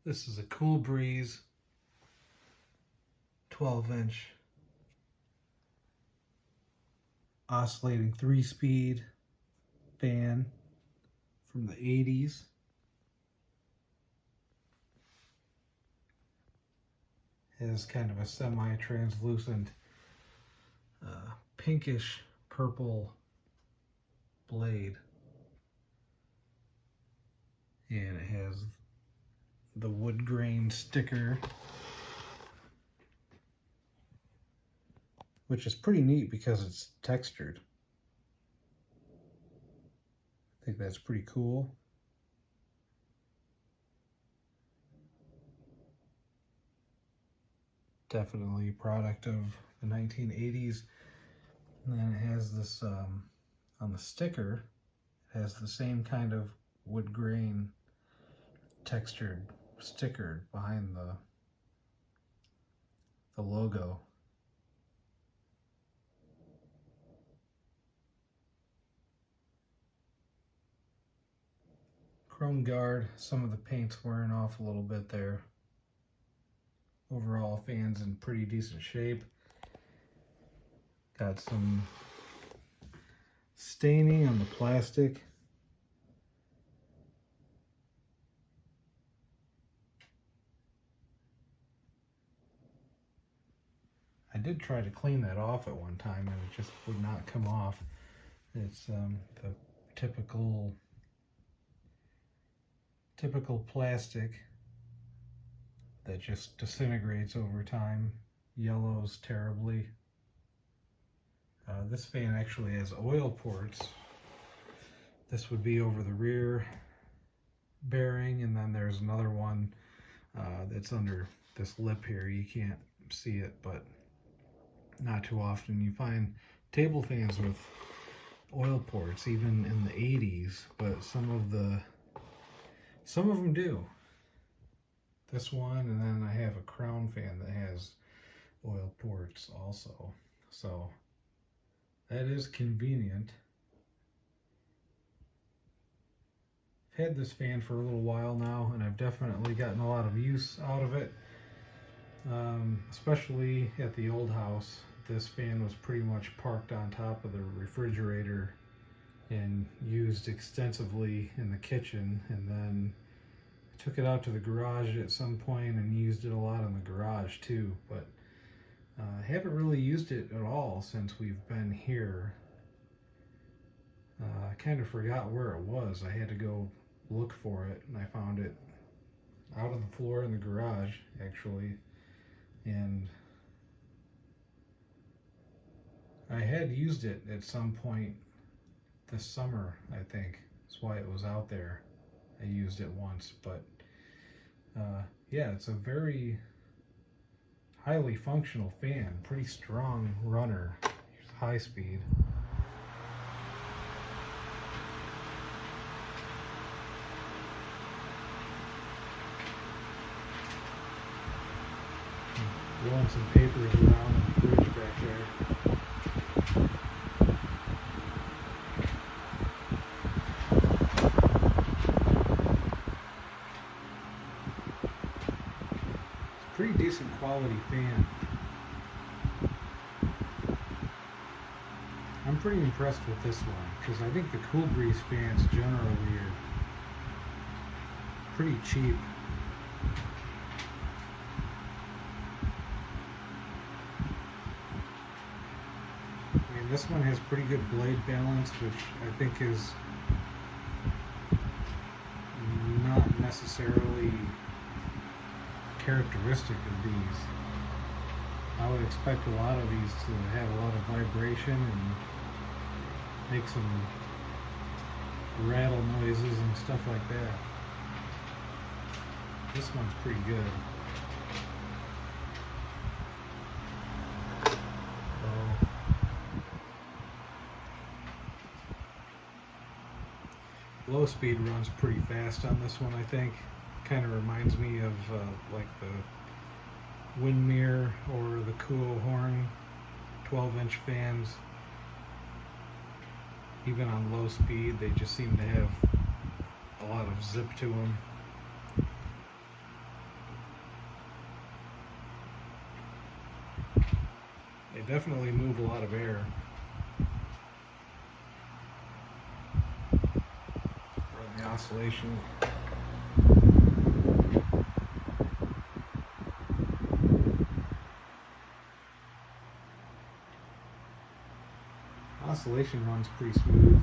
This is a Cool Breeze 12-inch oscillating 3-speed fan from the 80s. It has kind of a semi-translucent pinkish purple blade, and it has the wood grain sticker, which is pretty neat because it's textured. I think that's pretty cool. Definitely a product of the 1980s. And then it has this, on the sticker, it has the same kind of wood grain textured sticker behind the logo. Chrome guard, some of the paint's wearing off a little bit there. Overall, fan's in pretty decent shape. Got some staining on the plastic. I did try to clean that off at one time and it just would not come off. It's the typical plastic that just disintegrates over time, yellows terribly. This fan actually has oil ports. This would be over the rear bearing, and then there's another one that's under this lip here. You can't see it, but not too often you find table fans with oil ports, even in the 80s, but some of them do. This one, and then I have a crown fan that has oil ports also, so that is convenient. I've had this fan for a little while now, and I've definitely gotten a lot of use out of it, especially at the old house. This fan was pretty much parked on top of the refrigerator and used extensively in the kitchen, and then I took it out to the garage at some point and used it a lot in the garage too, but I haven't really used it at all since we've been here. I kind of forgot where it was. I had to go look for it, and I found it out on the floor in the garage actually, and I had used it at some point this summer, I think. That's why it was out there. I used it once, but yeah, it's a very highly functional fan, pretty strong runner, high speed. Blowing some papers around in the fridge back there. Pretty decent quality fan. I'm pretty impressed with this one because I think the Cool Breeze fans generally are pretty cheap. I mean, this one has pretty good blade balance, which I think is not necessarily characteristic of these. I would expect a lot of these to have a lot of vibration and make some rattle noises and stuff like that. This one's pretty good. Low speed runs pretty fast on this one, I think. Kind of reminds me of like the Windmere or the Cool Horn 12-inch fans. Even on low speed, they just seem to have a lot of zip to them. definitely move a lot of air. Run the oscillation. Oscillation runs pretty smooth.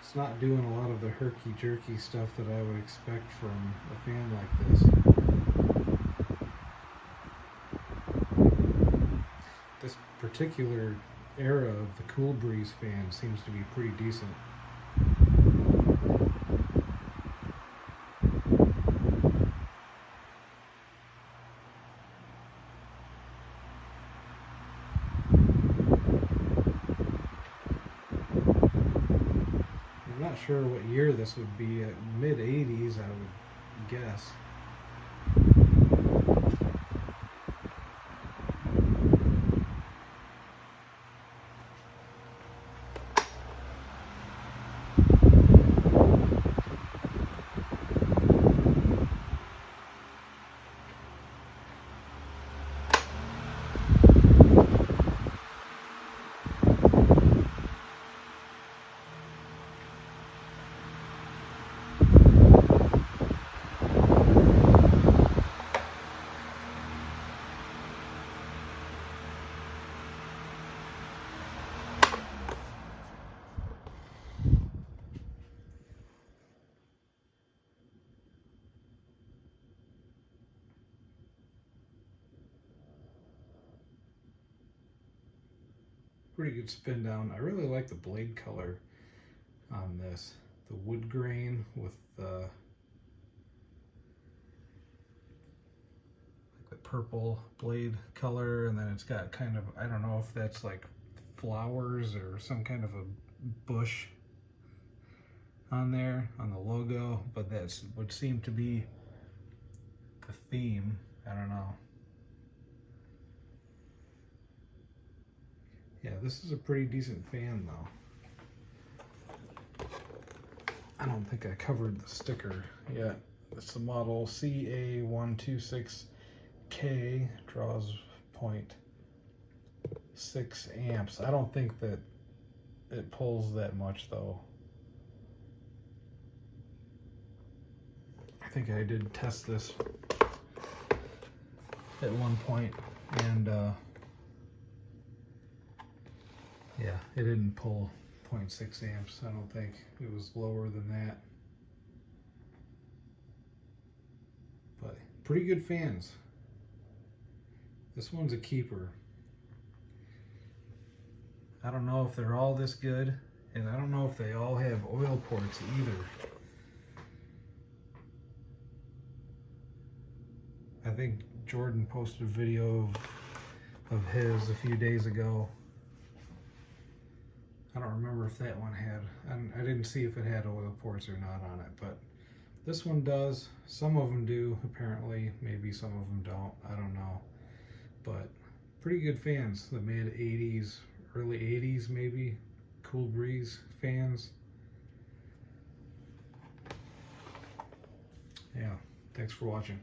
It's not doing a lot of the herky-jerky stuff that I would expect from a fan like this. This particular era of the cool breeze fan seems to be pretty decent. I'm not sure what year this would be. At mid-80s, I would guess. Pretty good spin down. I really like the blade color on this. The wood grain with the purple blade color, and then it's got kind of, I don't know if that's like flowers or some kind of a bush on there on the logo, but that's would seem to be the theme. I don't know. Yeah, this is a pretty decent fan though. I don't think I covered the sticker yet. It's the model CA-126K, draws 0.6 amps. I don't think that it pulls that much though. I think I did test this at one point, and yeah, it didn't pull 0.6 amps. I don't think it was lower than that. But pretty good fans. This one's a keeper. I don't know if they're all this good, and I don't know if they all have oil ports either. I think Jordan posted a video of his a few days ago. I don't remember if that one had, I didn't see if it had oil ports or not on it, but this one does. Some of them do, apparently. Maybe some of them don't. I don't know. But pretty good fans. The mid-80s, early 80s maybe. Cool breeze fans. Yeah, thanks for watching.